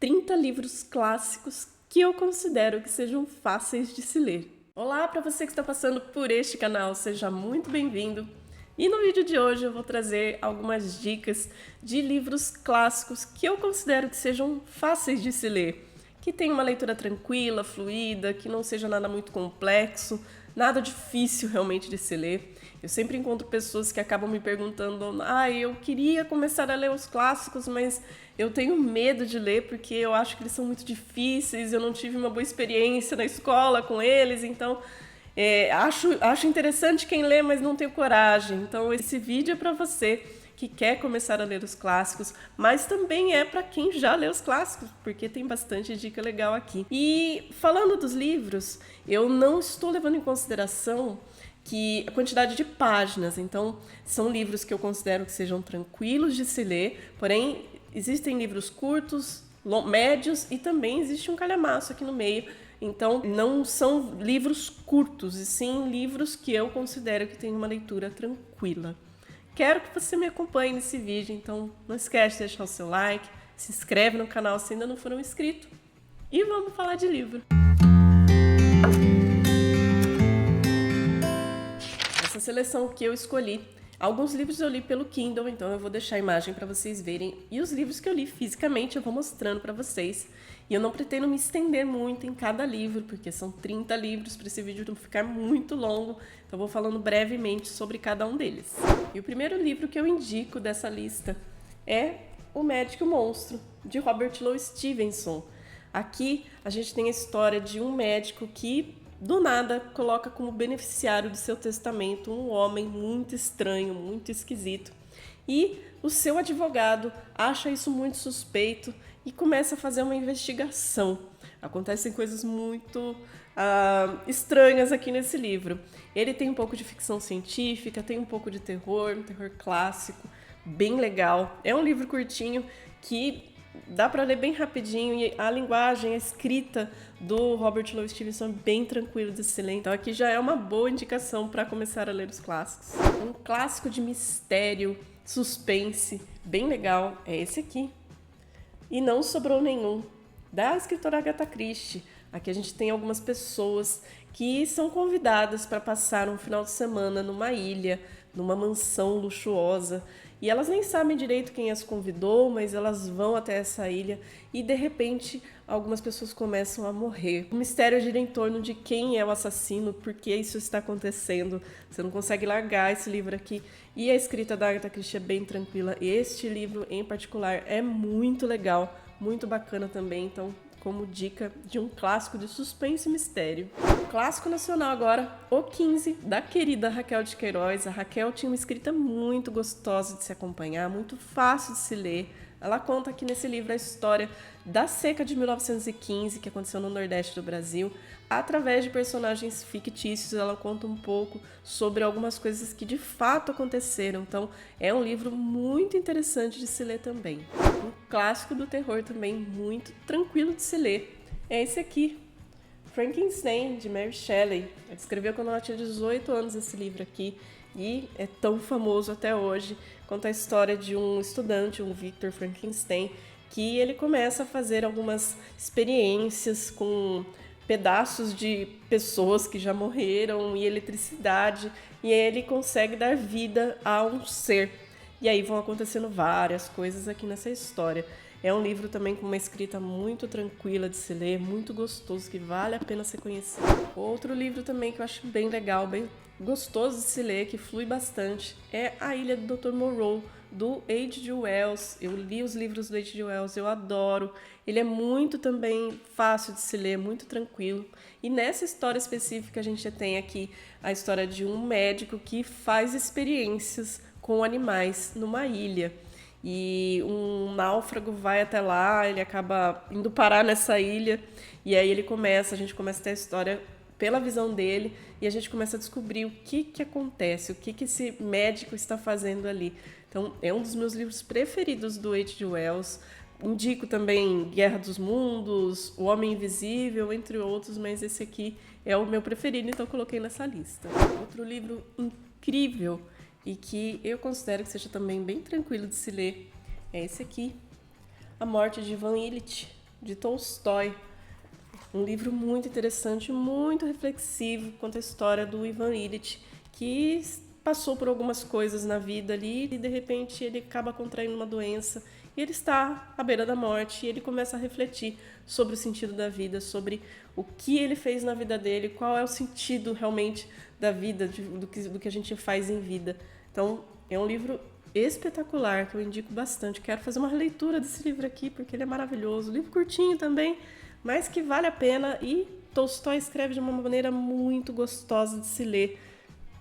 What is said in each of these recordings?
30 livros clássicos que eu considero que sejam fáceis de se ler. Olá para você que está passando por este canal, seja muito bem-vindo. E no vídeo de hoje eu vou trazer algumas dicas de livros clássicos que eu considero que sejam fáceis de se ler, que tenham uma leitura tranquila, fluida, que não seja nada muito complexo, nada difícil realmente de se ler. Eu sempre encontro pessoas que acabam me perguntando: eu queria começar a ler os clássicos, mas eu tenho medo de ler porque eu acho que eles são muito difíceis, eu não tive uma boa experiência na escola com eles, então acho interessante quem lê, mas não tenho coragem. Então esse vídeo é para você que quer começar a ler os clássicos, mas também é para quem já leu os clássicos, porque tem bastante dica legal aqui. E falando dos livros, eu não estou levando em consideração a quantidade de páginas, então são livros que eu considero que sejam tranquilos de se ler, porém existem livros curtos, médios e também existe um calhamaço aqui no meio. Então, não são livros curtos, e sim livros que eu considero que têm uma leitura tranquila. Quero que você me acompanhe nesse vídeo, então não esquece de deixar o seu like, se inscreve no canal se ainda não for inscrito e vamos falar de livro. Essa seleção que eu escolhi, alguns livros eu li pelo Kindle, então eu vou deixar a imagem para vocês verem, e os livros que eu li fisicamente eu vou mostrando para vocês. E eu não pretendo me estender muito em cada livro, porque são 30 livros para esse vídeo não ficar muito longo, então eu vou falando brevemente sobre cada um deles. E o primeiro livro que eu indico dessa lista é O Médico e o Monstro, de Robert Louis Stevenson. Aqui a gente tem a história de um médico que do nada coloca como beneficiário do seu testamento um homem muito estranho, muito esquisito. E o seu advogado acha isso muito suspeito e começa a fazer uma investigação. Acontecem coisas muito estranhas aqui nesse livro. Ele tem um pouco de ficção científica, tem um pouco de terror, um terror clássico, bem legal. É um livro curtinho que dá para ler bem rapidinho, e a linguagem, a escrita do Robert Louis Stevenson é bem tranquilo de se ler. Então aqui já é uma boa indicação para começar a ler os clássicos. Um clássico de mistério, suspense, bem legal, é esse aqui. E Não Sobrou Nenhum, da escritora Agatha Christie. Aqui a gente tem algumas pessoas que são convidadas para passar um final de semana numa ilha, numa mansão luxuosa, e elas nem sabem direito quem as convidou, mas elas vão até essa ilha e de repente algumas pessoas começam a morrer. O mistério gira em torno de quem é o assassino, por que isso está acontecendo. Você não consegue largar esse livro aqui. E a escrita da Agatha Christie é bem tranquila. Este livro em particular é muito legal, muito bacana também, então como dica de um clássico de suspense e mistério. Clássico nacional agora, O 15, da querida Raquel de Queiroz. A Raquel tinha uma escrita muito gostosa de se acompanhar, muito fácil de se ler. Ela conta aqui nesse livro a história da seca de 1915, que aconteceu no Nordeste do Brasil. Através de personagens fictícios, ela conta um pouco sobre algumas coisas que de fato aconteceram. Então, é um livro muito interessante de se ler também. Um clássico do terror também, muito tranquilo de se ler, é esse aqui, Frankenstein, de Mary Shelley. Ela escreveu quando ela tinha 18 anos esse livro aqui, e é tão famoso até hoje. Conta a história de um estudante, um Victor Frankenstein, que ele começa a fazer algumas experiências com pedaços de pessoas que já morreram e eletricidade, e aí ele consegue dar vida a um ser. E aí vão acontecendo várias coisas aqui nessa história. É um livro também com uma escrita muito tranquila de se ler, muito gostoso, que vale a pena ser conhecido. Outro livro também que eu acho bem legal, bem gostoso de se ler, que flui bastante, é A Ilha do Dr. Moreau, do H.G. Wells. Eu li os livros do H.G. Wells, eu adoro. Ele é muito também fácil de se ler, muito tranquilo. E nessa história específica a gente tem aqui a história de um médico que faz experiências com animais numa ilha. E um náufrago vai até lá, ele acaba indo parar nessa ilha, e aí a gente começa a ter a história pela visão dele, e a gente começa a descobrir o que acontece, o que esse médico está fazendo ali. Então, é um dos meus livros preferidos do H.G. Wells. Indico também Guerra dos Mundos, O Homem Invisível, entre outros, mas esse aqui é o meu preferido, então eu coloquei nessa lista. Outro livro incrível e que eu considero que seja também bem tranquilo de se ler é esse aqui, A Morte de Ivan Ilitch, de Tolstói. Um livro muito interessante, muito reflexivo, conta a história do Ivan Ilitch, que passou por algumas coisas na vida ali e de repente ele acaba contraindo uma doença e ele está à beira da morte e ele começa a refletir sobre o sentido da vida, sobre o que ele fez na vida dele, qual é o sentido realmente da vida, do que a gente faz em vida. Então, é um livro espetacular que eu indico bastante. Quero fazer uma releitura desse livro aqui porque ele é maravilhoso. Livro curtinho também, mas que vale a pena, e Tolstói escreve de uma maneira muito gostosa de se ler.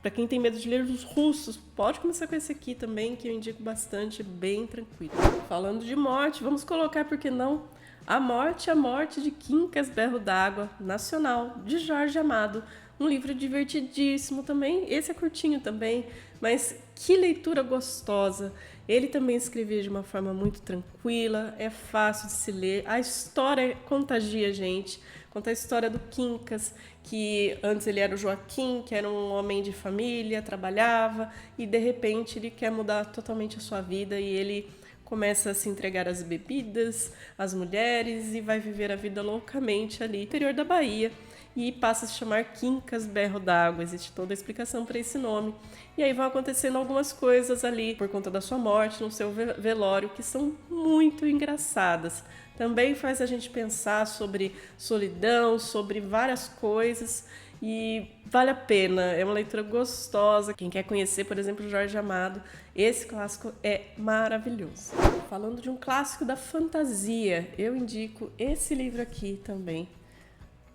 Para quem tem medo de ler os russos, pode começar com esse aqui também, que eu indico bastante, bem tranquilo. Falando de morte, vamos colocar, por que não, A Morte de Quincas Berro d'Água, nacional, de Jorge Amado. Um livro divertidíssimo também, esse é curtinho também, mas que leitura gostosa. Ele também escrevia de uma forma muito tranquila, é fácil de se ler, a história contagia a gente. Conta a história do Quincas, que antes ele era o Joaquim, que era um homem de família, trabalhava, e de repente ele quer mudar totalmente a sua vida e ele começa a se entregar às bebidas, às mulheres, e vai viver a vida loucamente ali no interior da Bahia. E passa a se chamar Quincas Berro d'Água, existe toda a explicação para esse nome. E aí vão acontecendo algumas coisas ali por conta da sua morte, no seu velório, que são muito engraçadas. Também faz a gente pensar sobre solidão, sobre várias coisas, e vale a pena, é uma leitura gostosa. Quem quer conhecer, por exemplo, Jorge Amado, esse clássico é maravilhoso. Falando de um clássico da fantasia, eu indico esse livro aqui também,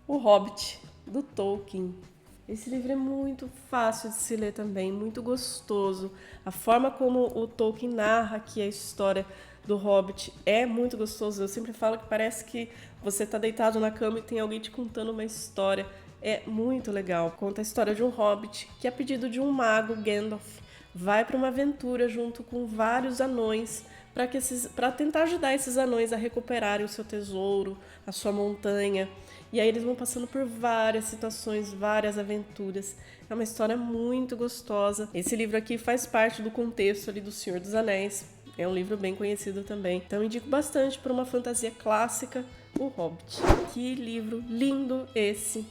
O Hobbit, do Tolkien. Esse livro é muito fácil de se ler também, muito gostoso. A forma como o Tolkien narra aqui a história do Hobbit é muito gostoso. Eu sempre falo que parece que você está deitado na cama e tem alguém te contando uma história. É muito legal. Conta a história de um Hobbit que, a pedido de um mago, Gandalf, vai para uma aventura junto com vários anões para tentar ajudar esses anões a recuperarem o seu tesouro, a sua montanha. E aí eles vão passando por várias situações, várias aventuras. É uma história muito gostosa. Esse livro aqui faz parte do contexto ali do Senhor dos Anéis. É um livro bem conhecido também. Então indico bastante para uma fantasia clássica, O Hobbit. Que livro lindo esse!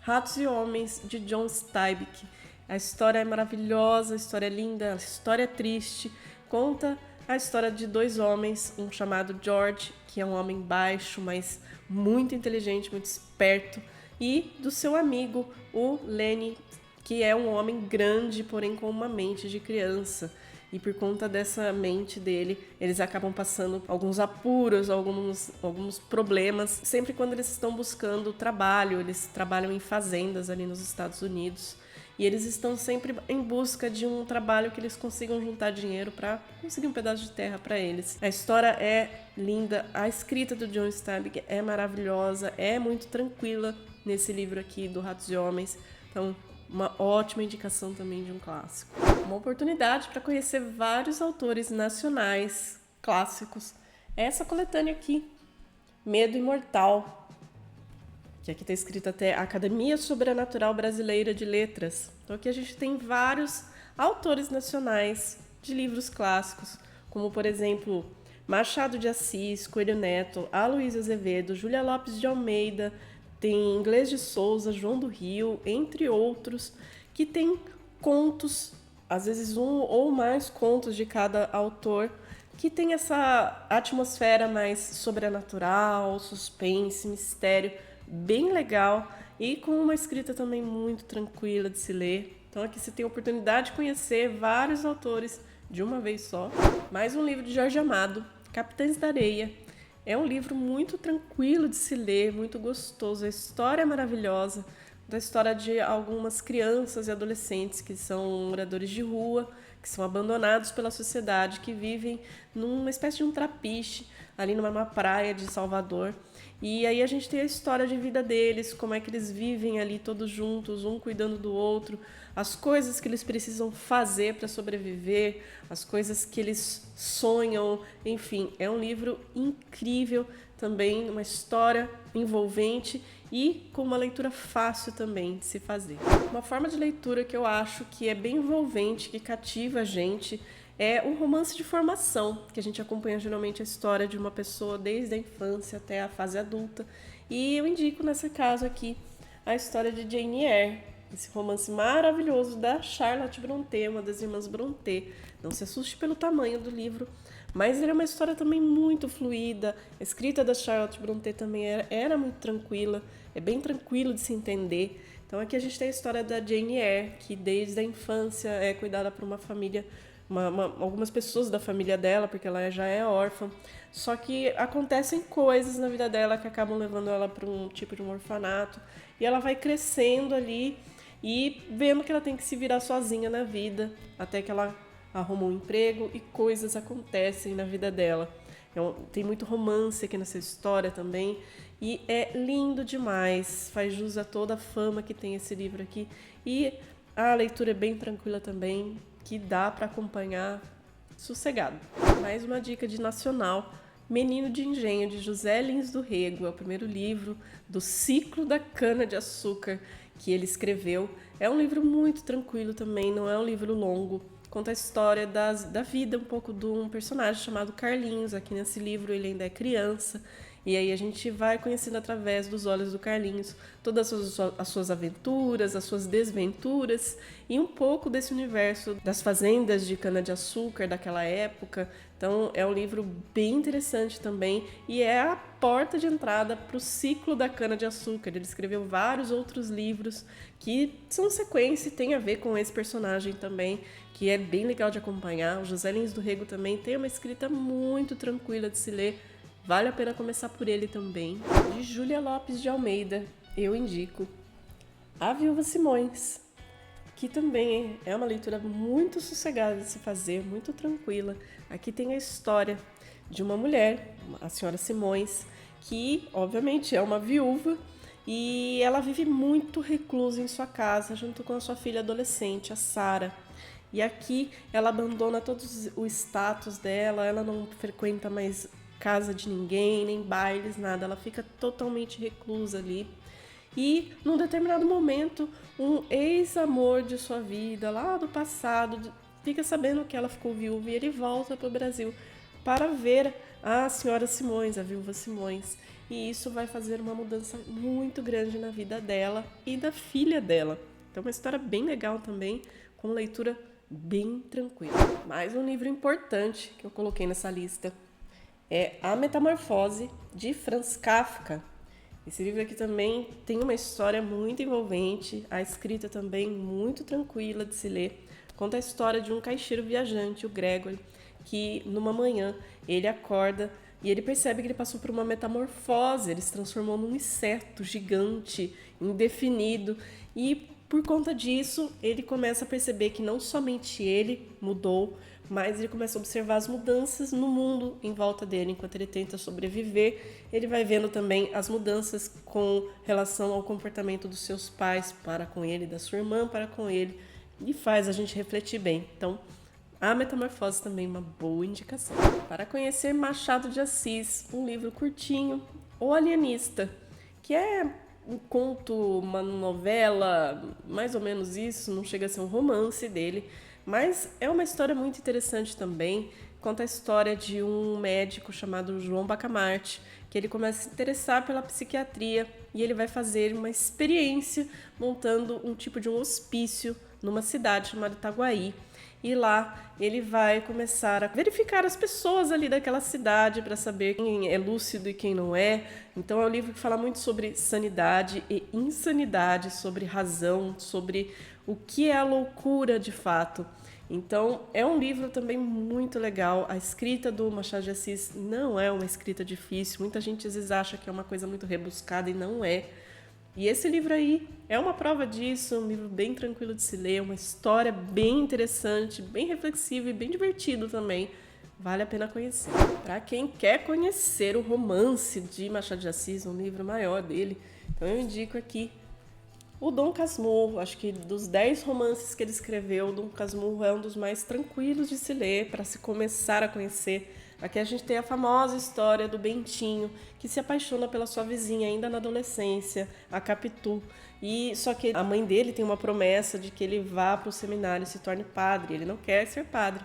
Ratos e Homens, de John Steinbeck. A história é maravilhosa, a história é linda, a história é triste. Conta a história de dois homens, um chamado George, que é um homem baixo, mas muito inteligente, muito esperto, e do seu amigo, o Lenny, que é um homem grande, porém com uma mente de criança. E por conta dessa mente dele, eles acabam passando alguns apuros, alguns problemas, sempre quando eles estão buscando trabalho. Eles trabalham em fazendas ali nos Estados Unidos. E eles estão sempre em busca de um trabalho que eles consigam juntar dinheiro para conseguir um pedaço de terra para eles. A história é linda, a escrita do John Steinbeck é maravilhosa, é muito tranquila nesse livro aqui do Ratos e Homens. Então, uma ótima indicação também de um clássico. Uma oportunidade para conhecer vários autores nacionais clássicos. Essa coletânea aqui, Medo Imortal, que aqui está escrito até Academia Sobrenatural Brasileira de Letras. Então aqui a gente tem vários autores nacionais de livros clássicos, como por exemplo Machado de Assis, Coelho Neto, Aloysio Azevedo, Júlia Lopes de Almeida, tem Inglês de Souza, João do Rio, entre outros, que tem contos, às vezes um ou mais contos de cada autor, que tem essa atmosfera mais sobrenatural, suspense, mistério, bem legal e com uma escrita também muito tranquila de se ler. Então aqui você tem a oportunidade de conhecer vários autores de uma vez só. Mais um livro de Jorge Amado, Capitães da Areia. É um livro muito tranquilo de se ler, muito gostoso. A história é maravilhosa, da história de algumas crianças e adolescentes que são moradores de rua, que são abandonados pela sociedade, que vivem numa espécie de um trapiche ali numa praia de Salvador. E aí a gente tem a história de vida deles, como é que eles vivem ali todos juntos, um cuidando do outro, as coisas que eles precisam fazer para sobreviver, as coisas que eles sonham, enfim, é um livro incrível também, uma história envolvente e com uma leitura fácil também de se fazer. Uma forma de leitura que eu acho que é bem envolvente, que cativa a gente, É um romance de formação, que a gente acompanha geralmente a história de uma pessoa desde a infância até a fase adulta. E eu indico nesse caso aqui a história de Jane Eyre, esse romance maravilhoso da Charlotte Brontë, uma das irmãs Brontë. Não se assuste pelo tamanho do livro, mas ele é uma história também muito fluida. A escrita da Charlotte Brontë também era muito tranquila, é bem tranquilo de se entender. Então aqui a gente tem a história da Jane Eyre, que desde a infância é cuidada por uma família, algumas pessoas da família dela, porque ela já é órfã. Só que acontecem coisas na vida dela que acabam levando ela para um tipo de um orfanato. E ela vai crescendo ali e vendo que ela tem que se virar sozinha na vida, até que ela arruma um emprego e coisas acontecem na vida dela. Tem muito romance aqui nessa história também e é lindo demais, faz jus a toda a fama que tem esse livro aqui. E a leitura é bem tranquila também, que dá para acompanhar sossegado. Mais uma dica de nacional: Menino de Engenho, de José Lins do Rego. É o primeiro livro do ciclo da cana-de-açúcar que ele escreveu. É um livro muito tranquilo também, não é um livro longo. Conta a história da vida um pouco de um personagem chamado Carlinhos. Aqui nesse livro ele ainda é criança. E aí a gente vai conhecendo através dos olhos do Carlinhos todas as suas aventuras, as suas desventuras e um pouco desse universo das fazendas de cana-de-açúcar daquela época. Então é um livro bem interessante também e é a porta de entrada para o ciclo da cana-de-açúcar. Ele escreveu vários outros livros que são sequência e tem a ver com esse personagem também, que é bem legal de acompanhar. O José Lins do Rego também tem uma escrita muito tranquila de se ler. Vale a pena começar por ele também. De Júlia Lopes de Almeida, eu indico A Viúva Simões, que também é uma leitura muito sossegada de se fazer, muito tranquila. Aqui tem a história de uma mulher, a senhora Simões, que obviamente é uma viúva e ela vive muito reclusa em sua casa, junto com a sua filha adolescente, a Sara. E aqui ela abandona todo o status dela, ela não frequenta mais casa de ninguém, nem bailes, nada. Ela fica totalmente reclusa ali. E, num determinado momento, um ex-amor de sua vida, lá do passado, fica sabendo que ela ficou viúva e ele volta para o Brasil para ver a senhora Simões, a viúva Simões. E isso vai fazer uma mudança muito grande na vida dela e da filha dela. Então, uma história bem legal também, com leitura bem tranquila. Mais um livro importante que eu coloquei nessa lista é A Metamorfose, de Franz Kafka. Esse livro aqui também tem uma história muito envolvente, a escrita também muito tranquila de se ler. Conta a história de um caixeiro viajante, o Gregory, que numa manhã ele acorda e ele percebe que ele passou por uma metamorfose, ele se transformou num inseto gigante, indefinido, e por conta disso ele começa a perceber que não somente ele mudou, mas ele começa a observar as mudanças no mundo em volta dele. Enquanto ele tenta sobreviver, ele vai vendo também as mudanças com relação ao comportamento dos seus pais para com ele, da sua irmã para com ele, e faz a gente refletir bem. Então, A Metamorfose também é uma boa indicação. Para conhecer Machado de Assis, um livro curtinho, O Alienista, que é um conto, uma novela, mais ou menos isso, não chega a ser um romance dele, mas é uma história muito interessante também. Conta a história de um médico chamado João Bacamarte, que ele começa a se interessar pela psiquiatria e ele vai fazer uma experiência montando um tipo de um hospício numa cidade chamada Itaguaí. E lá ele vai começar a verificar as pessoas ali daquela cidade para saber quem é lúcido e quem não é. Então é um livro que fala muito sobre sanidade e insanidade, sobre razão, sobre o que é a loucura de fato. Então é um livro também muito legal. A escrita do Machado de Assis não é uma escrita difícil. Muita gente às vezes acha que é uma coisa muito rebuscada e não é. E esse livro aí é uma prova disso, um livro bem tranquilo de se ler, uma história bem interessante, bem reflexiva e bem divertido também. Vale a pena conhecer. Para quem quer conhecer o romance de Machado de Assis, um livro maior dele, então eu indico aqui o Dom Casmurro. Acho que dos 10 romances que ele escreveu, o Dom Casmurro é um dos mais tranquilos de se ler, para se começar a conhecer. Aqui a gente tem a famosa história do Bentinho, que se apaixona pela sua vizinha ainda na adolescência, a Capitu. E só que a mãe dele tem uma promessa de que ele vá para o seminário e se torne padre. Ele não quer ser padre.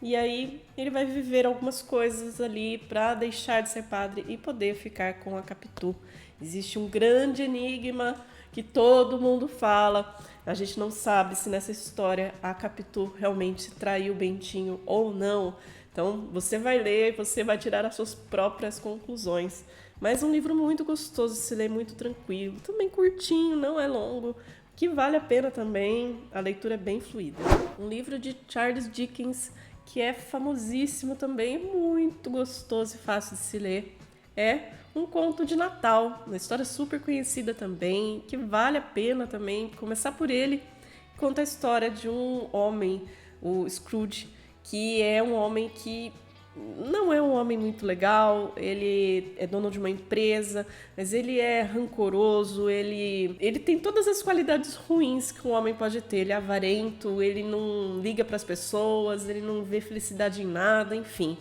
e aí ele vai viver algumas coisas ali para deixar de ser padre e poder ficar com a Capitu. Existe um grande enigma que todo mundo fala. A gente não sabe se nessa história a Capitu realmente traiu o Bentinho ou não. Então você vai ler e você vai tirar as suas próprias conclusões. Mas um livro muito gostoso de se ler, muito tranquilo, também curtinho, não é longo, que vale a pena também, a leitura é bem fluida. Um livro de Charles Dickens, que é famosíssimo também, muito gostoso e fácil de se ler, é Um Conto de Natal, uma história super conhecida também, que vale a pena também começar por ele. Conta a história de um homem, o Scrooge, que é um homem que não é um homem muito legal, ele é dono de uma empresa, mas ele é rancoroso, ele tem todas as qualidades ruins que um homem pode ter. Ele é avarento, ele não liga para as pessoas, ele não vê felicidade em nada, enfim.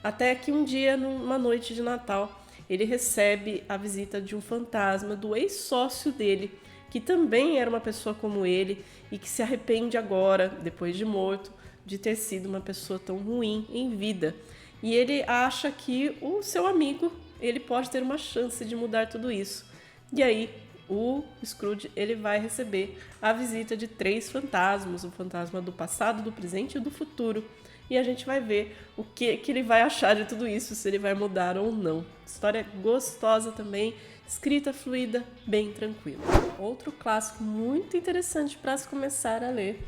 Até que um dia, numa noite de Natal, ele recebe a visita de um fantasma do ex-sócio dele, que também era uma pessoa como ele e que se arrepende agora, depois de morto, de ter sido uma pessoa tão ruim em vida. E ele acha que o seu amigo, ele pode ter uma chance de mudar tudo isso. E aí, o Scrooge, ele vai receber a visita de 3 fantasmas, o fantasma do passado, do presente e do futuro. E a gente vai ver o que ele vai achar de tudo isso, se ele vai mudar ou não. História gostosa também, escrita fluida, bem tranquila. Outro clássico muito interessante para se começar a ler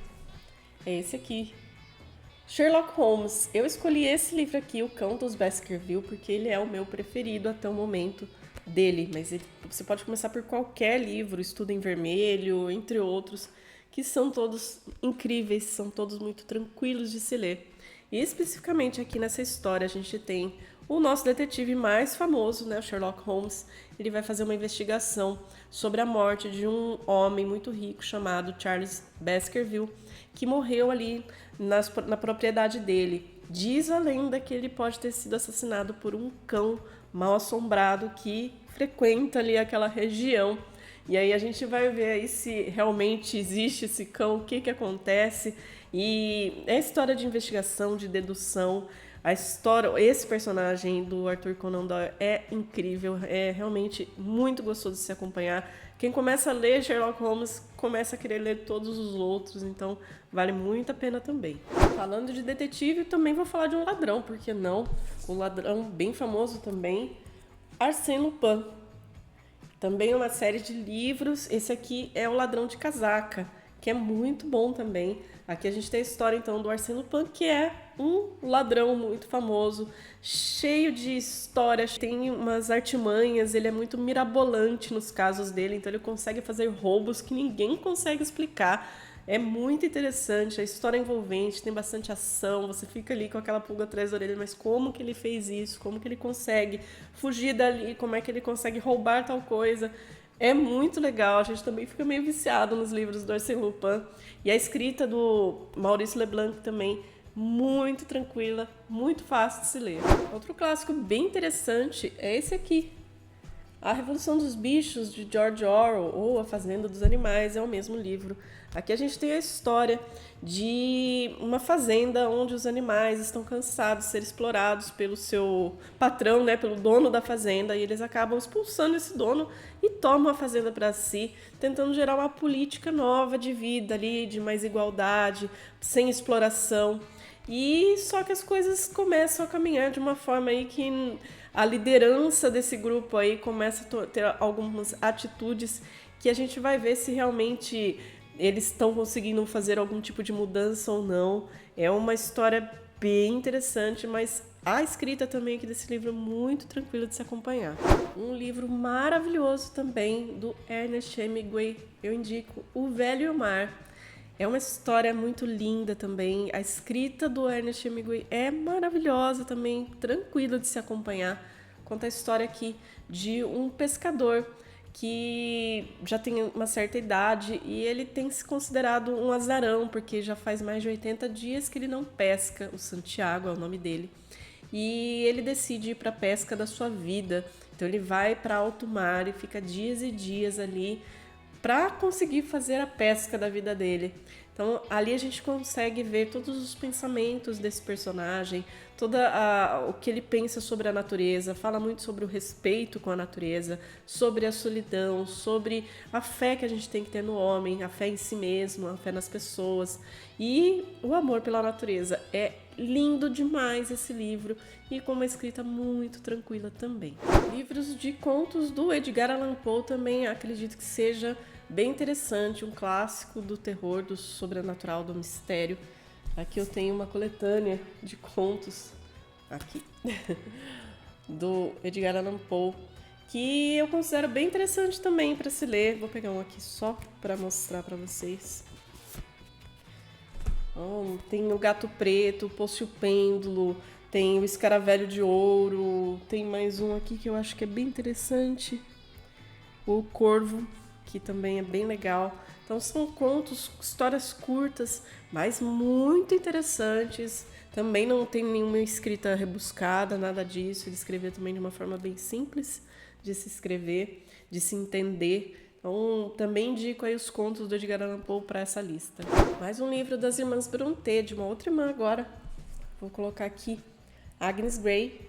é esse aqui, Sherlock Holmes. Eu escolhi esse livro aqui, O Cão dos Baskerville, porque ele é o meu preferido até o momento dele. Mas você pode começar por qualquer livro, Estudo em Vermelho, entre outros, que são todos incríveis, são todos muito tranquilos de se ler. E especificamente aqui nessa história a gente tem o nosso detetive mais famoso, né, o Sherlock Holmes. Ele vai fazer uma investigação sobre a morte de um homem muito rico chamado Charles Baskerville, que morreu ali na propriedade dele. Diz a lenda que ele pode ter sido assassinado por um cão mal assombrado que frequenta ali aquela região. E aí a gente vai ver aí se realmente existe esse cão, o que acontece. E é história de investigação, de dedução. A história, esse personagem do Arthur Conan Doyle é incrível, é realmente muito gostoso de se acompanhar. Quem começa a ler Sherlock Holmes começa a querer ler todos os outros, então vale muito a pena também. Falando de detetive, também vou falar de um ladrão, por que não? Um ladrão bem famoso também, Arsène Lupin. Também uma série de livros. Esse aqui é O Ladrão de Casaca, que é muito bom também. Aqui a gente tem a história então do Arsène Lupin, que é um ladrão muito famoso, cheio de histórias, tem umas artimanhas, ele é muito mirabolante nos casos dele, então ele consegue fazer roubos que ninguém consegue explicar. É muito interessante, a história é envolvente, tem bastante ação, você fica ali com aquela pulga atrás da orelha, mas como que ele fez isso? Como que ele consegue fugir dali? Como é que ele consegue roubar tal coisa? É muito legal, a gente também fica meio viciado nos livros do Arsène Lupin. E a escrita do Maurice Leblanc também, muito tranquila, muito fácil de se ler. Outro clássico bem interessante é esse aqui, A Revolução dos Bichos, de George Orwell, ou A Fazenda dos Animais, é o mesmo livro. Aqui a gente tem a história de uma fazenda onde os animais estão cansados de ser explorados pelo seu patrão, né, pelo dono da fazenda, e eles acabam expulsando esse dono e tomam a fazenda para si, tentando gerar uma política nova de vida ali, de mais igualdade, sem exploração. E só que as coisas começam a caminhar de uma forma aí que a liderança desse grupo aí começa a ter algumas atitudes que a gente vai ver se realmente eles estão conseguindo fazer algum tipo de mudança ou não. É uma história bem interessante, mas a escrita também aqui desse livro é muito tranquila de se acompanhar. Um livro maravilhoso também, do Ernest Hemingway, eu indico O Velho e o Mar. É uma história muito linda também. A escrita do Ernest Hemingway é maravilhosa também, tranquila de se acompanhar. Conta a história aqui de um pescador que já tem uma certa idade e ele tem se considerado um azarão, porque já faz mais de 80 dias que ele não pesca. O Santiago é o nome dele. E ele decide ir para a pesca da sua vida. Então ele vai para alto mar e fica dias e dias ali para conseguir fazer a pesca da vida dele. Então, ali a gente consegue ver todos os pensamentos desse personagem, o que ele pensa sobre a natureza, fala muito sobre o respeito com a natureza, sobre a solidão, sobre a fé que a gente tem que ter no homem, a fé em si mesmo, a fé nas pessoas e o amor pela natureza. É lindo demais esse livro e com uma escrita muito tranquila também. Livros de contos do Edgar Allan Poe também acredito que seja bem interessante, um clássico do terror, do sobrenatural, do mistério. Aqui eu tenho uma coletânea de contos aqui do Edgar Allan Poe, que eu considero bem interessante também para se ler. Vou pegar um aqui só para mostrar para vocês. Tem o Gato Preto, o Poço e o Pêndulo, tem o Escaravelho de Ouro, tem mais um aqui que eu acho que é bem interessante, o Corvo, que também é bem legal. Então são contos, histórias curtas, mas muito interessantes. Também não tem nenhuma escrita rebuscada, nada disso. Ele escreveu também de uma forma bem simples de se escrever, de se entender. Então também indico aí os contos do Edgar Allan Poe para essa lista. Mais um livro das irmãs Brontë, de uma outra irmã agora. Vou colocar aqui, Agnes Grey.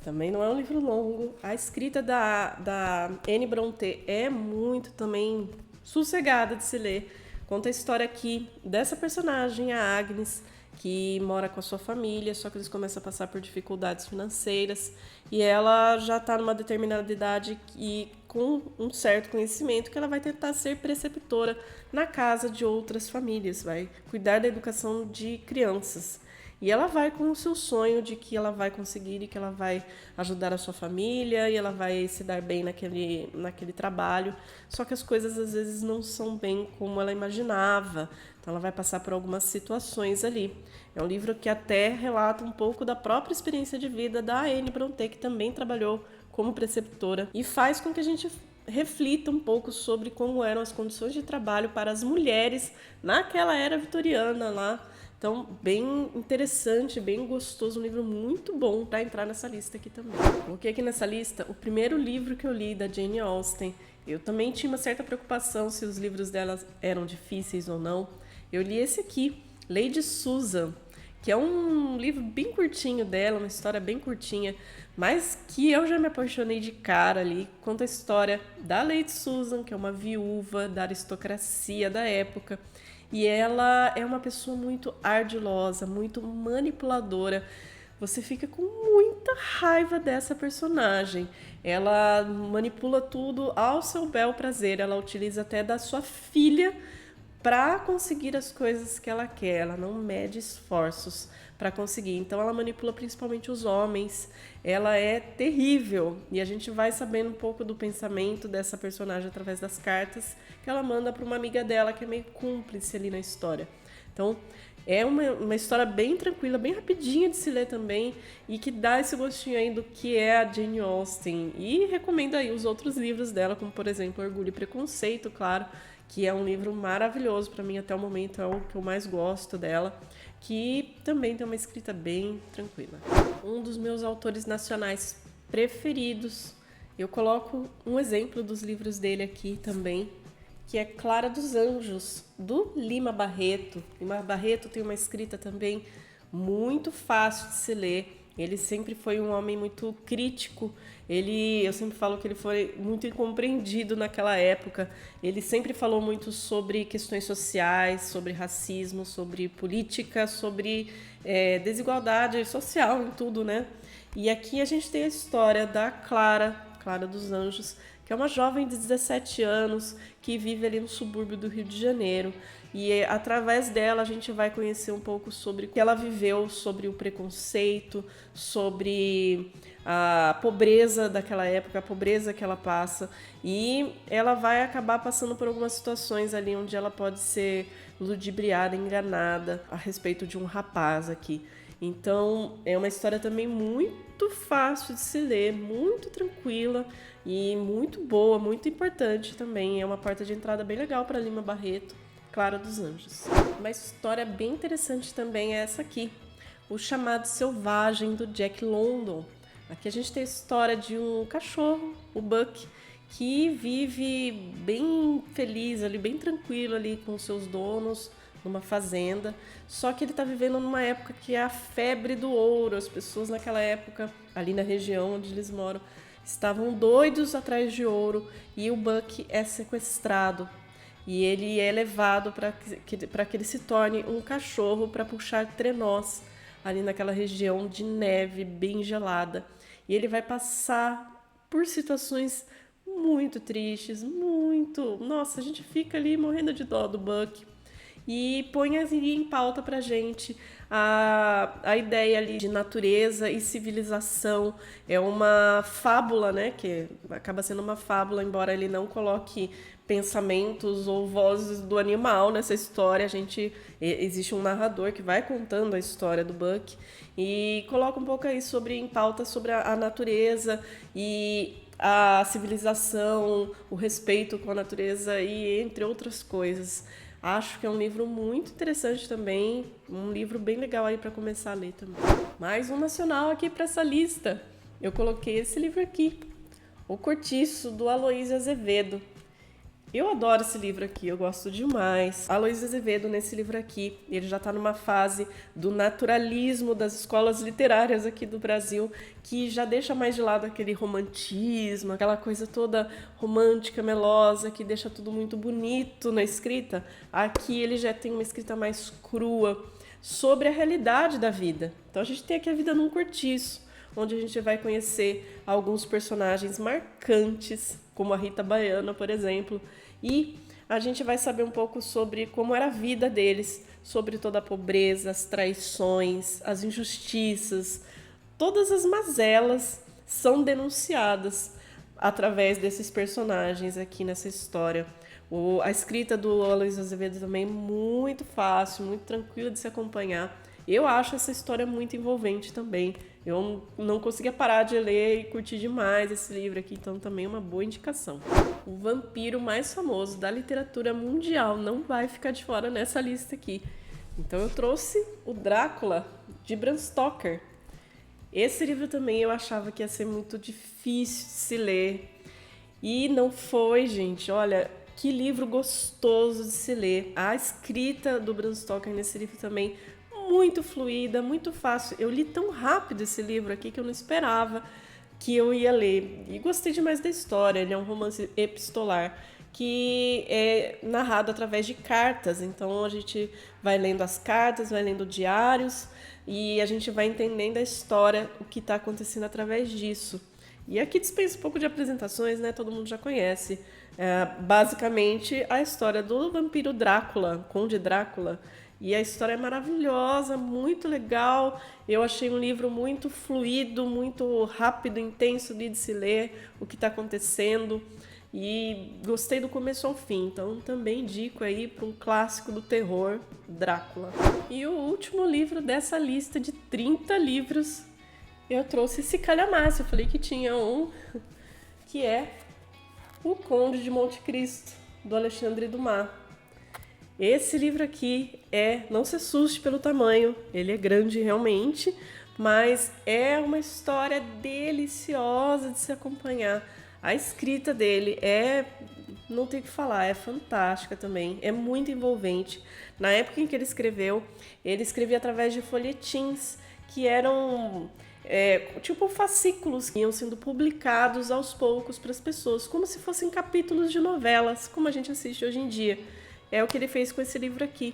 Também não é um livro longo. A escrita da Anne Brontë é muito também sossegada de se ler. Conta a história aqui dessa personagem, a Agnes, que mora com a sua família, só que eles começam a passar por dificuldades financeiras e ela já está numa determinada idade e com um certo conhecimento que ela vai tentar ser preceptora na casa de outras famílias, vai cuidar da educação de crianças. E ela vai com o seu sonho de que ela vai conseguir e que ela vai ajudar a sua família e ela vai se dar bem naquele trabalho. Só que as coisas às vezes não são bem como ela imaginava. Então ela vai passar por algumas situações ali. É um livro que até relata um pouco da própria experiência de vida da Anne Brontë, que também trabalhou como preceptora. E faz com que a gente reflita um pouco sobre como eram as condições de trabalho para as mulheres naquela era vitoriana lá. Então, bem interessante, bem gostoso, um livro muito bom para entrar nessa lista aqui também. Coloquei aqui nessa lista o primeiro livro que eu li da Jane Austen. Eu também tinha uma certa preocupação se os livros dela eram difíceis ou não. Eu li esse aqui, Lady Susan, que é um livro bem curtinho dela, uma história bem curtinha, mas que eu já me apaixonei de cara ali. Conta a história da Lady Susan, que é uma viúva da aristocracia da época. E ela é uma pessoa muito ardilosa, muito manipuladora. Você fica com muita raiva dessa personagem. Ela manipula tudo ao seu bel prazer. Ela utiliza até da sua filha para conseguir as coisas que ela quer. Ela não mede esforços para conseguir. Então ela manipula principalmente os homens. Ela é terrível e a gente vai sabendo um pouco do pensamento dessa personagem através das cartas que ela manda para uma amiga dela que é meio cúmplice ali na história. Então é uma história bem tranquila, bem rapidinha de se ler também e que dá esse gostinho aí do que é a Jane Austen. E recomendo aí os outros livros dela, como por exemplo Orgulho e Preconceito, claro, que é um livro maravilhoso para mim até o momento, é o que eu mais gosto dela, que também tem uma escrita bem tranquila. Um dos meus autores nacionais preferidos, eu coloco um exemplo dos livros dele aqui também, que é Clara dos Anjos, do Lima Barreto. Lima Barreto tem uma escrita também muito fácil de se ler. Ele sempre foi um homem muito crítico. Eu sempre falo que ele foi muito incompreendido naquela época. Ele sempre falou muito sobre questões sociais, sobre racismo, sobre política, sobre desigualdade social em tudo, né? E aqui a gente tem a história da Clara dos Anjos, que é uma jovem de 17 anos que vive ali no subúrbio do Rio de Janeiro. E através dela a gente vai conhecer um pouco sobre o que ela viveu, sobre o preconceito, sobre a pobreza daquela época, a pobreza que ela passa. E ela vai acabar passando por algumas situações ali onde ela pode ser ludibriada, enganada a respeito de um rapaz aqui. Então é uma história também muito fácil de se ler, muito tranquila e muito boa, muito importante também. É uma porta de entrada bem legal para Lima Barreto, Clara dos Anjos. Uma história bem interessante também é essa aqui, O Chamado Selvagem, do Jack London. Aqui a gente tem a história de um cachorro, o Buck, que vive bem feliz ali, bem tranquilo ali com seus donos, numa fazenda. Só que ele está vivendo numa época que é a febre do ouro. As pessoas naquela época, ali na região onde eles moram, estavam doidos atrás de ouro, e o Buck é sequestrado. E ele é levado para que ele se torne um cachorro para puxar trenós ali naquela região de neve bem gelada. E ele vai passar por situações muito tristes, muito... Nossa, a gente fica ali morrendo de dó do Buck. E põe ali em pauta pra gente a ideia ali de natureza e civilização. É uma fábula, né? Que acaba sendo uma fábula, embora ele não coloque pensamentos ou vozes do animal nessa história. Existe um narrador que vai contando a história do Buck e coloca um pouco aí em pauta sobre a natureza e a civilização, o respeito com a natureza e entre outras coisas. Acho que é um livro muito interessante também, um livro bem legal aí para começar a ler também. Mais um nacional aqui para essa lista. Eu coloquei esse livro aqui, O Cortiço, do Aloysio Azevedo. Eu adoro esse livro aqui, eu gosto demais. Aloysio Azevedo, nesse livro aqui, ele já está numa fase do naturalismo das escolas literárias aqui do Brasil, que já deixa mais de lado aquele romantismo, aquela coisa toda romântica, melosa, que deixa tudo muito bonito na escrita. Aqui ele já tem uma escrita mais crua, sobre a realidade da vida. Então a gente tem aqui a vida num cortiço, onde a gente vai conhecer alguns personagens marcantes, como a Rita Baiana, por exemplo, e a gente vai saber um pouco sobre como era a vida deles, sobre toda a pobreza, as traições, as injustiças, todas as mazelas são denunciadas através desses personagens aqui nessa história. A escrita do Aloysio Azevedo também é muito fácil, muito tranquila de se acompanhar. Eu acho essa história muito envolvente também. Eu não conseguia parar de ler e curtir demais esse livro aqui, então também é uma boa indicação. O vampiro mais famoso da literatura mundial não vai ficar de fora nessa lista aqui. Então eu trouxe o Drácula, de Bram Stoker. Esse livro também eu achava que ia ser muito difícil de se ler. E não foi, gente. Olha, que livro gostoso de se ler. A escrita do Bram Stoker nesse livro também muito fluida, muito fácil. Eu li tão rápido esse livro aqui que eu não esperava que eu ia ler. E gostei demais da história. Ele é um romance epistolar que é narrado através de cartas. Então a gente vai lendo as cartas, vai lendo diários e a gente vai entendendo a história, o que está acontecendo através disso. E aqui dispensa um pouco de apresentações, né? Todo mundo já conhece. Basicamente a história do vampiro Drácula, Conde Drácula. E a história é maravilhosa, muito legal. Eu achei um livro muito fluido, muito rápido, intenso de se ler, o que está acontecendo. E gostei do começo ao fim. Então também indico aí para um clássico do terror, Drácula. E o último livro dessa lista de 30 livros, eu trouxe esse calhamaço. Eu falei que tinha um, que é O Conde de Monte Cristo, do Alexandre Dumas. Esse livro aqui não se assuste pelo tamanho, ele é grande realmente, mas é uma história deliciosa de se acompanhar. A escrita dele não tem o que falar, é fantástica também, é muito envolvente. Na época em que ele escrevia através de folhetins, que eram tipo fascículos que iam sendo publicados aos poucos para as pessoas, como se fossem capítulos de novelas, como a gente assiste hoje em dia. É o que ele fez com esse livro aqui.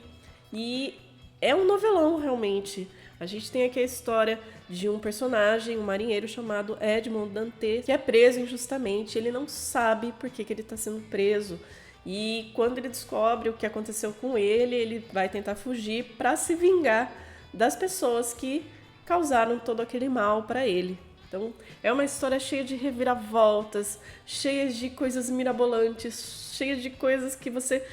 E é um novelão, realmente. A gente tem aqui a história de um personagem, um marinheiro chamado Edmond Dantès, que é preso injustamente. Ele não sabe por que ele está sendo preso. E quando ele descobre o que aconteceu com ele, ele vai tentar fugir para se vingar das pessoas que causaram todo aquele mal para ele. Então, é uma história cheia de reviravoltas, cheia de coisas mirabolantes, cheia de coisas que você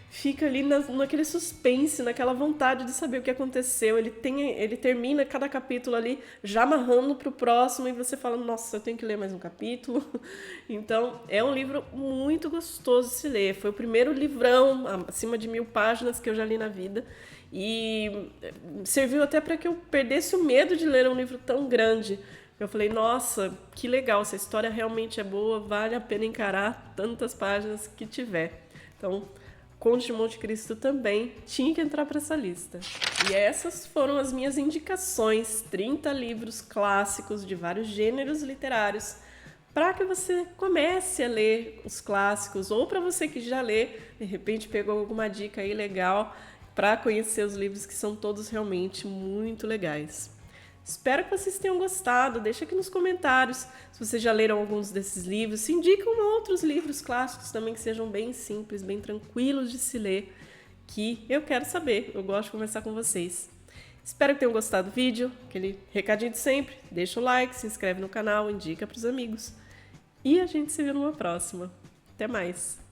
fica ali naquele suspense, naquela vontade de saber o que aconteceu. Ele termina cada capítulo ali já amarrando para o próximo e você fala, nossa, eu tenho que ler mais um capítulo. Então, é um livro muito gostoso de se ler. Foi o primeiro livrão, acima de 1000 páginas, que eu já li na vida. E serviu até para que eu perdesse o medo de ler um livro tão grande, Eu falei, nossa, que legal, essa história realmente é boa, vale a pena encarar tantas páginas que tiver. Então, Conde de Monte Cristo também tinha que entrar para essa lista. E essas foram as minhas indicações, 30 livros clássicos de vários gêneros literários, para que você comece a ler os clássicos, ou para você que já lê, de repente pegou alguma dica aí legal para conhecer os livros que são todos realmente muito legais. Espero que vocês tenham gostado. Deixa aqui nos comentários se vocês já leram alguns desses livros. Se indicam outros livros clássicos também que sejam bem simples, bem tranquilos de se ler, que eu quero saber. Eu gosto de conversar com vocês. Espero que tenham gostado do vídeo. Aquele recadinho de sempre. Deixa o like, se inscreve no canal, indica para os amigos. E a gente se vê numa próxima. Até mais!